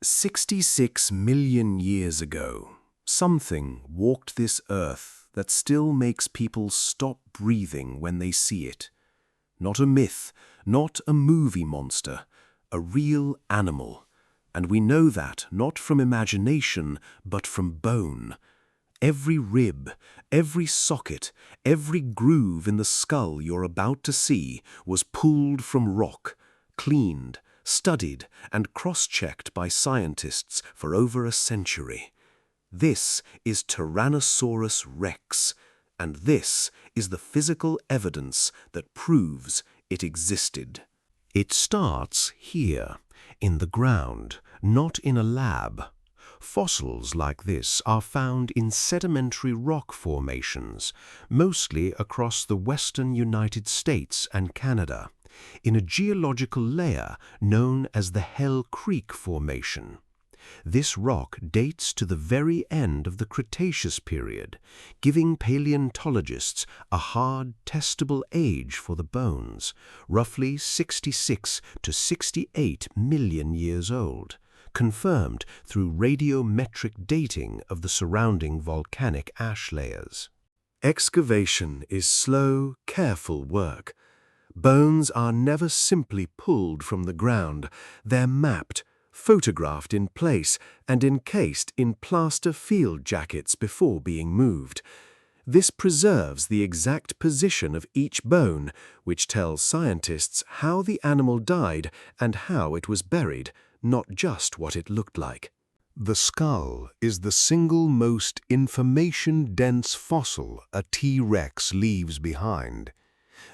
66 million years ago, something walked this earth that still makes people stop breathing when they see it. Not a myth, not a movie monster, a real animal. And we know that not from imagination, but from bone. Every rib, every socket, every groove in the skull you're about to see was pulled from rock, cleaned, studied, and cross-checked by scientists for over a century. This is Tyrannosaurus rex, and this is the physical evidence that proves it existed. It starts here, in the ground, not in a lab. Fossils like this are found in sedimentary rock formations, mostly across the western United States and Canada, in a geological layer known as the Hell Creek Formation. This rock dates to the very end of the Cretaceous period, giving paleontologists a hard, testable age for the bones, roughly 66 to 68 million years old, confirmed through radiometric dating of the surrounding volcanic ash layers. Excavation is slow, careful work. Bones are never simply pulled from the ground. They're mapped, photographed in place, and encased in plaster field jackets before being moved. This preserves the exact position of each bone, which tells scientists how the animal died and how it was buried, not just what it looked like. The skull is the single most information-dense fossil a T-Rex leaves behind.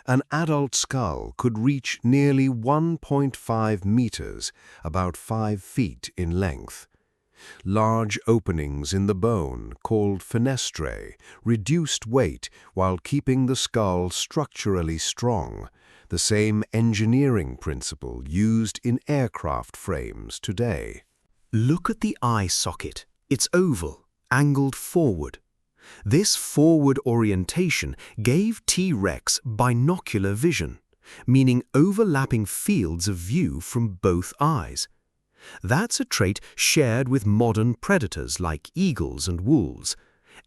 An adult skull could reach nearly 1.5 meters, about 5 feet in length. Large openings in the bone, called fenestrae, reduced weight while keeping the skull structurally strong, the same engineering principle used in aircraft frames today. Look at the eye socket. It's oval, angled forward. This forward orientation gave T-Rex binocular vision, meaning overlapping fields of view from both eyes. That's a trait shared with modern predators like eagles and wolves,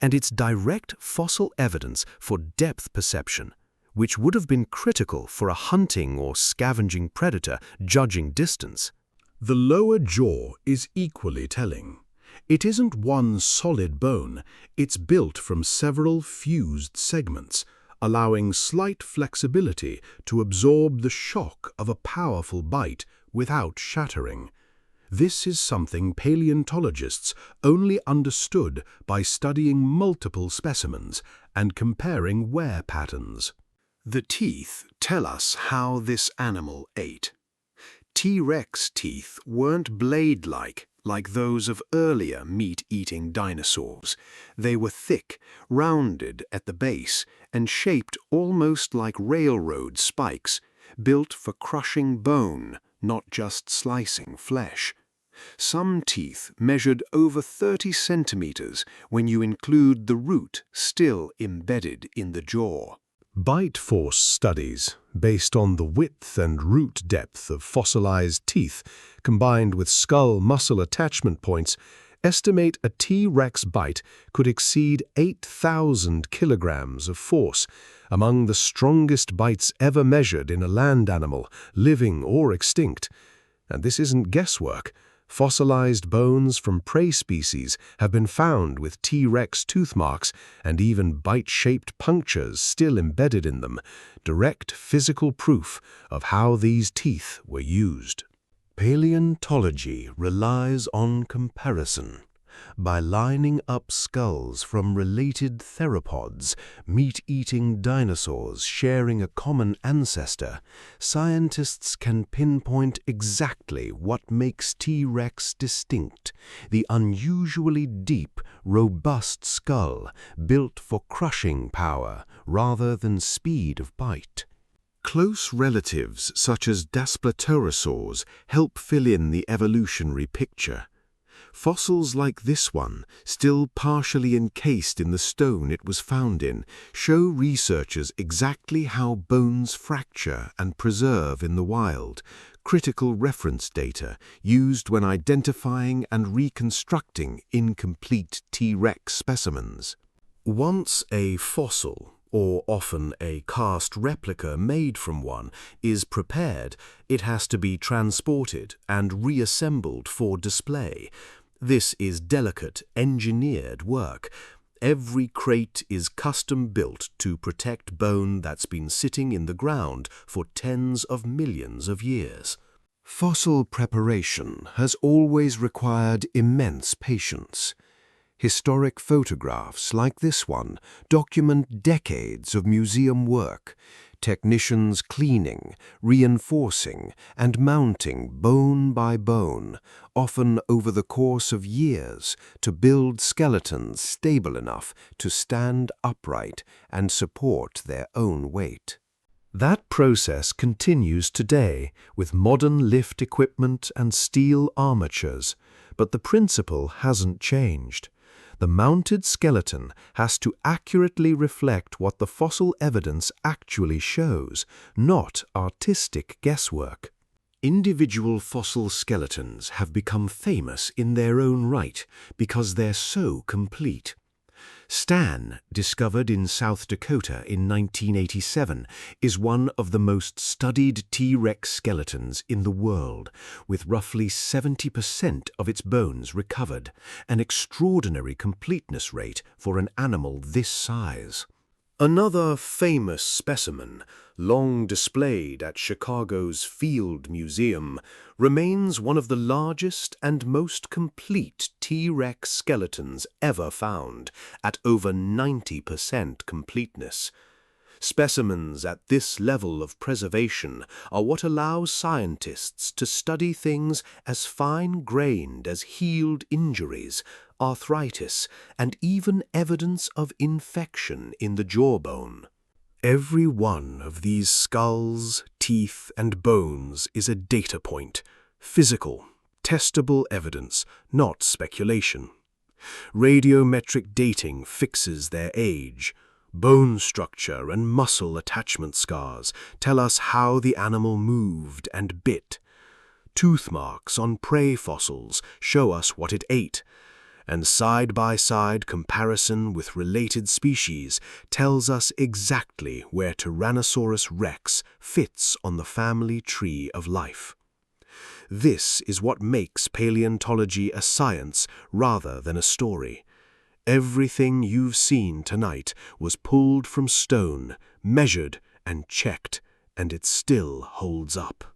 and it's direct fossil evidence for depth perception, which would have been critical for a hunting or scavenging predator judging distance. The lower jaw is equally telling. It isn't one solid bone, it's built from several fused segments, allowing slight flexibility to absorb the shock of a powerful bite without shattering. This is something paleontologists only understood by studying multiple specimens and comparing wear patterns. The teeth tell us how this animal ate. T-Rex teeth weren't blade-like, like those of earlier meat-eating dinosaurs. They were thick, rounded at the base, and shaped almost like railroad spikes, built for crushing bone, not just slicing flesh. Some teeth measured over 30 centimeters when you include the root still embedded in the jaw. Bite force studies, based on the width and root depth of fossilized teeth, combined with skull muscle attachment points, estimate a T-Rex bite could exceed 8,000 kilograms of force, among the strongest bites ever measured in a land animal, living or extinct. And this isn't guesswork. Fossilized bones from prey species have been found with T-Rex tooth marks and even bite-shaped punctures still embedded in them, direct physical proof of how these teeth were used. Paleontology relies on comparison. By lining up skulls from related theropods, meat-eating dinosaurs sharing a common ancestor, scientists can pinpoint exactly what makes T-Rex distinct: the unusually deep, robust skull built for crushing power rather than speed of bite. Close relatives such as daspletosaurs help fill in the evolutionary picture. Fossils like this one, still partially encased in the stone it was found in, show researchers exactly how bones fracture and preserve in the wild, critical reference data used when identifying and reconstructing incomplete T-Rex specimens. Once a fossil, or often a cast replica made from one, is prepared, it has to be transported and reassembled for display. This is delicate, engineered work. Every crate is custom-built to protect bone that's been sitting in the ground for tens of millions of years. Fossil preparation has always required immense patience. Historic photographs like this one document decades of museum work, technicians cleaning, reinforcing, and mounting bone by bone, often over the course of years, to build skeletons stable enough to stand upright and support their own weight. That process continues today with modern lift equipment and steel armatures, but the principle hasn't changed. The mounted skeleton has to accurately reflect what the fossil evidence actually shows, not artistic guesswork. Individual fossil skeletons have become famous in their own right because they're so complete. Stan, discovered in South Dakota in 1987, is one of the most studied T-Rex skeletons in the world, with roughly 70% of its bones recovered, an extraordinary completeness rate for an animal this size. Another famous specimen, long displayed at Chicago's Field Museum, remains one of the largest and most complete T-Rex skeletons ever found, at over 90% completeness. Specimens at this level of preservation are what allows scientists to study things as fine-grained as healed injuries, arthritis, and even evidence of infection in the jawbone. Every one of these skulls, teeth, and bones is a data point, physical, testable evidence, not speculation. Radiometric dating fixes their age. Bone structure and muscle attachment scars tell us how the animal moved and bit. Tooth marks on prey fossils show us what it ate, and side-by-side comparison with related species tells us exactly where Tyrannosaurus rex fits on the family tree of life. This is what makes paleontology a science rather than a story. Everything you've seen tonight was pulled from stone, measured and checked, and it still holds up.